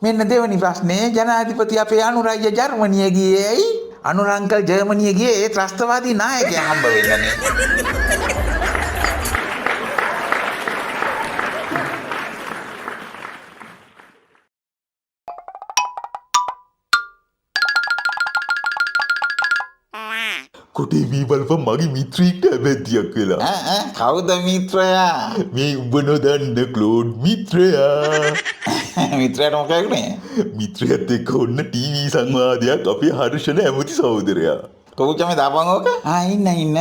මෙන්න දෙවනි ප්‍රශ්නේ ජනාධිපති අපේ අනුරාජ්‍ය ජර්මනිය ගියේ ඇයි? අනුර අංකල් ජර්මනිය ගියේ ඒ ත්‍රස්තවාදී නායකයා හම්බ වෙන්නනේ. කොටේ මේ බලපන් මගේ මිත්‍රයෙක්ට ඇබැද්දියක් වෙලා. කවුද මිත්‍රයා? මේ උඹ නොදන්න ක්ලෝඩ් මිත්‍රයා. මිත්‍රයාට මොකද වුනේ? මිත්‍රයත් එක්ක ඔන්න ටීවී සංවාදයක් අපේ හර්ෂණ ඇමති සහෝදරයා. කොහොමද දාපන් ඕක? ඉන්න.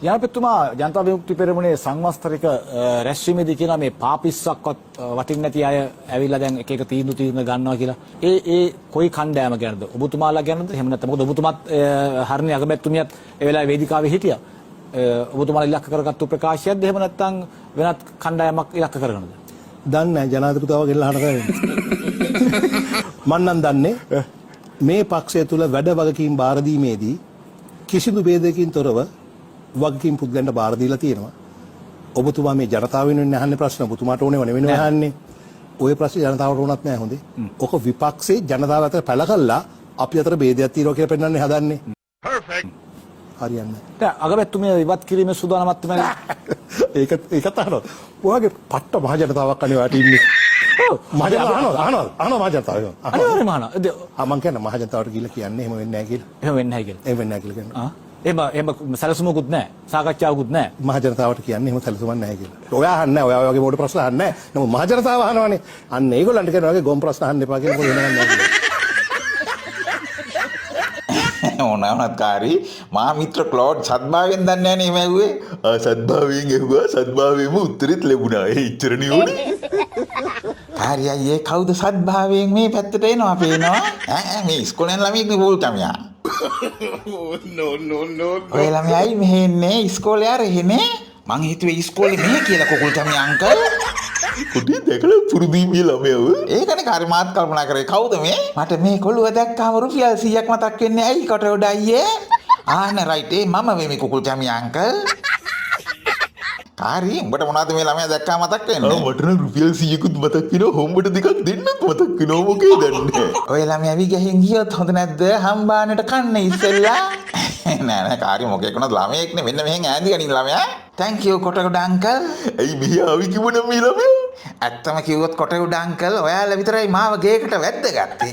ජනපතිතුමා ජනතා විමුක්ති පෙරමුණේ සංවස්තරික රැස්වීමේදී කියනවා මේ පාපිස්සක්වත් වටින්නේ නැති අය ඇවිල්ලා දැන් එක එක තීන්දුව ගන්නවා කියලා. ඒ කොයි කණ්ඩායම ගැනද? ඔබතුමාලා ගැනද? එහෙම නැත්නම් මොකද ඔබතුමාත් හර්ණේ අගමැතිතුමියත් ඒ වෙලාවේ වේදිකාවේ හිටියා. ඔබතුමාලා ඉලක්ක කරගත්තු ප්‍රකාශයක්ද? එහෙම නැත්නම් වෙනත් කණ්ඩායමක් ඉලක්ක කරගෙනද? දන්නේ නැහැ ජනාධිපතිතුමාව ගෙල්ලා හරකගෙන. මම නම් දන්නේ මේ පක්ෂය තුල වැඩ වගකීම් බාර දීමේදී කිසිදු ભેදයකින් තොරව වගකීම් පුද්ගලයන්ට බාර දීලා තියෙනවා. ඔබතුමා මේ ජනතාව වෙනුවෙන් අහන්නේ ප්‍රශ්න ඔබතුමාට ඕනේ නෙවෙයි අහන්නේ. ওই ප්‍රශ්නේ ජනතාවට උනත් නැහැ හොඳේ. ඔක විපක්ෂේ ජනතාව අතර පැල කළා අපි අතර ભેදයක් තියෙනවා කියලා පෙන්වන්නේ හදන්නේ. පර්ෆෙක්ට්. හරියන්නේ. දැන් අගමැතිතුමිය ඉවත් කිරීමේ සූදානමක් තමයි. ඒක තමයි. ඔයගේ පට්ට මහ ජනතාවක් අනිවාර්යට ඉන්නේ. මහ ජනතාව අහනවා මහ ජනතාව. අනිවාර්යයෙන්ම අහනවා. මම කියන්නේ මහ ජනතාවට කියලා කියන්නේ එහෙම වෙන්නේ නැහැ කියලා. එහෙම වෙන්නේ නැහැ කියලා. එහෙම වෙන්නේ නැහැ කියලා කියනවා. එහෙම සැලසුමකුත් නැහැ. සාකච්ඡාවකුත් නැහැ. මහ ජනතාවට කියන්නේ එහෙම සැලසුමක් නැහැ කියලා. ඔයා අහන්නේ නැහැ. ඔයා වගේ මොඩ ප්‍රශ්න අහන්නේ නැහැ. නමුත් මහ ජනතාව අහනවානේ. අන්න ඒගොල්ලන්ට කියනවා වගේ ගොම් ප්‍රශ්න අහන්න එපා කියලා මොකද වෙනවන්නේ නැහැ. ඕනවනත් කාරී මා මිත්‍ර ක්ලෝඩ් සද්භාවයෙන් දන්නේ නැහැ නේ එහෙම ඇහුවේ. සද්භාවයෙන් ඇහුවා සද්භාවයෙන්ම උත්තරෙත් ලැබුණා. ඒ ඉච්චරණිය උනේ. කාරී අයියේ කවුද සද්භාවයෙන් මේ පැත්තට එනවා පේනවා? මේ ඉස්කෝලෙන් ළමයෙක් නේ පොල් කමියා. no. ඔය ළමයයි මෙහෙ එන්නේ ඉස්කෝලේ ආරෙහිනේ. මං හිතුවේ ඉස්කෝලේ මෙහෙ කියලා කොකුල් කමියා අංකල්. කොටේ දැකලා පුරුදුයි මේ ළමයව. ඒකනේ කාරී මාත් කල්පනා කරේ කවුද මේ? මට මේ කොළුව දැක්කාම රුපියල් 100ක් මතක් වෙන්නේ ඇයි කොට උඩ අයියේ? රයිට් මම මේ කොකුල් කමියා අංකල්. කාරී උඹට මොනවද මේ ළමයා දැක්කා මතක් වෙන්නේ? මට නම් රුපියල් 100කුත් මතක් වෙනවා. හොම්බට දෙකක් දෙන්නත් මතක් වෙනවා. මොකේ දන්නේ? ඔය ළමයා විගහෙන් ගියොත් හොඳ නැද්ද? හම්බානට කන්න ඉස්සෙල්ලා. නෑ කාරී මොකෙක් වුණත් ළමයෙක් නේ. මෙන්න මෙහෙන් ඈඳි ගනින් ළමයා. thank you Kotagoda uncle. ඇයි මෙහි ආවි කිව්වනම් මේ ළමයා? ඇත්තම කිව්වොත් කොටගොඩ අංකල් ඔයාලා විතරයි මාව ගේකට වැද්දගත්තේ.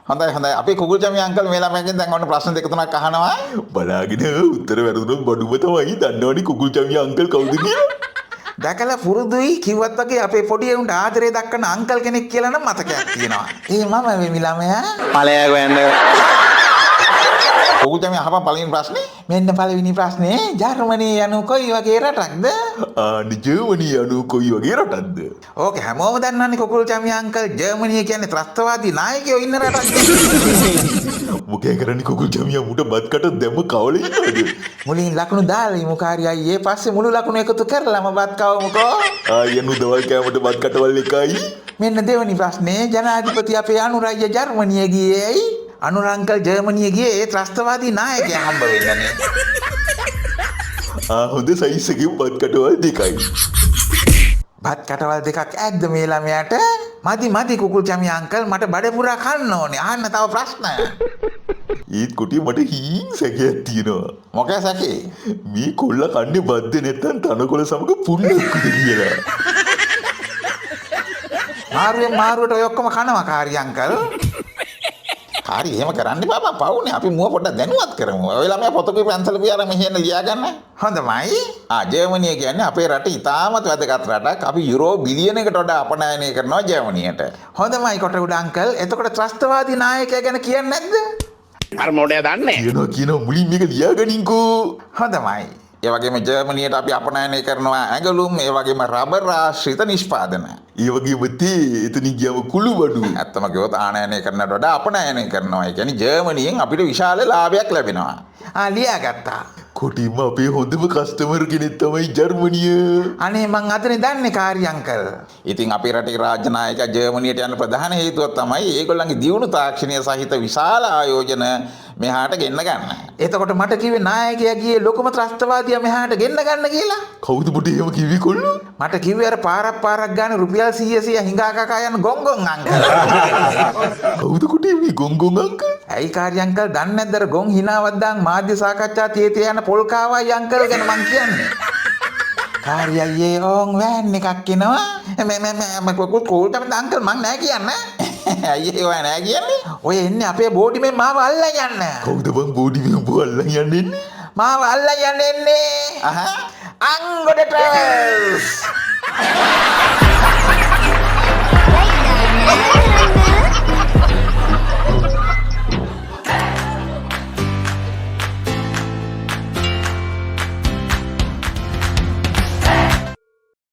හොඳයි අපේ කුකුල් චමි අංකල් මේ ළමයාගෙන් දැන් ඔන්න ප්‍රශ්න දෙක තුනක් අහනවා. බලාගෙන උත්තර වැරදුනොත් බඩුම තමයි දන්නවනේ කුකුල් චමි අංකල් කවුද කියලා. දැකලා පුරුදුයි කිව්වත් වගේ අපේ පොඩි උන්ට ආදරේ දක්වන අංකල් කෙනෙක් කියලා නම් මතකයක් තියෙනවා. මම මේ ළමයා. ඵලයක් වෙන්න. කුකුල් චමි අහපන් පළවෙනි ප්‍රශ්නේ. මෙන්න පළවෙනි ප්‍රශ්නේ ජර්මනිය යනු කොයි වගේ රටක්ද? ජර්මනිය යනු කොයි වගේ රටක්ද? ඕක හැමෝම දන්නවනේ කුකුල් චමි අංකල් ජර්මනිය කියන්නේ ත්‍රස්තවාදී නායකයෝ ඉන්න රටක්. මොකේ කරන්නේ කුකුල් චමියා මුට බත් කට දැම්ම කවල ඉන්නවද? මුලින් ලකුණු දාලා ඉමු කාර්යය අයියේ පස්සේ මුළු ලකුණු එකතු කරලාම බත් කවමුකෝ. යනු දවල් කෑමට බත් කටවල් එකයි. මෙන්න දෙවනි ප්‍රශ්නේ ජනාධිපති අපේ අනුරාජ්‍ය ජර්මනිය ගියේ ඇයි? අනුර අංකල් ජර්මනිය ගියේ ඒ ත්‍රස්තවාදී නායකයා හම්බ වෙන්නනේ. හොඳ සයිස් එකකින් බත් කටවල් දෙකයි. බත් කටවල් දෙකක් ඇද්ද මේ ළමයාට? මදි කුකුල් චමි අංකල් මට බඩ පුරා කන්න ඕනේ. අහන්න තව ප්‍රශ්න. ඒත් කොටිය මට හීන් සැකයක් තියෙනවා. මොකද සැකේ? මේ කොල්ල කන්නේ බද්ද නැත්තම් තනකොළ සමග පුල්ලක්කුද කියලා. මාරුවට ඔය ඔක්කොම කනවා කාර්ය අංකල්. කාරි එහෙම කරන්න එපා මම පවුනේ. අපි මුව පොඩ්ඩක් දැනුවත් කරමු. ඔය ළමයා පොතේ පැන්සල පියාලා මෙහෙන්න ලියා ගන්න. හොඳයි. ජර්මනිය කියන්නේ අපේ රට ඉතාමත් වැදගත් රටක්. අපි යුරෝ බිලියනයකට වඩා අපනයනය කරනවා ජර්මනියට. හොඳයි කොටගොඩ අංකල්. එතකොට ත්‍රස්තවාදී නායකයා ගැන කියන්නේ නැද්ද? අර මොඩේ දන්නේ. කියනවා මුලින් මේක ලියා ගනින්කෝ. හොඳයි. ඒ වගේම ජර්මනියට අපි අපනයනය කරනවා ඇඟලුම්, ඒ වගේම රබර් ආශ්‍රිත නිෂ්පාදන. ඒ වගේම තේ එතනින් ගියම කුළු බඩු. ඇත්තම කිව්වොත් ආනයනය කරනට වඩා අපනයනය කරනවා. ඒ කියන්නේ ජර්මනියෙන් අපිට විශාල ලාභයක් ලැබෙනවා. ලියාගත්තා. කොටිම අපේ හොඳම කස්ටමර් කෙනෙක් තමයි ජර්මනිය. අනේ මං අදනේ දන්නේ කාර්ය අංකල්. ඉතින් අපේ රටේ රාජ්‍ය නායකයා ජර්මනියට යන ප්‍රධාන හේතුව තමයි ඒගොල්ලන්ගේ දියුණු තාක්ෂණය සහිත විශාල ආයෝජන මෙහාට ගෙන්න ගන්න. එතකොට මට කිව්වේ නායකයා ගියේ ලොකුම ත්‍රස්තවාදියා මෙහාට ගෙන්න ගන්න කියලා. කවුද පුටේ එහෙම කිව්වේ කොල්ලෝ? මට කිව්වේ අර පාරක් ගානේ රුපියල් 100 හිඟා කකා යන ගොංගොං අංකල්. කවුද කුටේ මේ ගොංගොං අංකල්? ඇයි කාර්ය අංකල් දන්නේ නැද්ද අර ගොං හිනාවක් දාන් මාධ්‍ය සාකච්ඡා තියේ යන පොල් කාවයි අංකල් ගැන මං කියන්නේ. කාර්ය අයියේ ඕන් වෑන් එකක් එනවා. මම කෝල්ටම අංකල් මං නෑ කියන්නේ. අයියේ ඔය නෑ කියන්නේ. ඔය එන්නේ අපේ බෝඩිමෙන් මාව අල්ලන් යන්න. කවුද බං බෝඩිමේ උඹ අල්ලන් යන්නේ? මාව අල්ලන් යන්නේ. අංගොඩ ට්‍රැවල්ස්.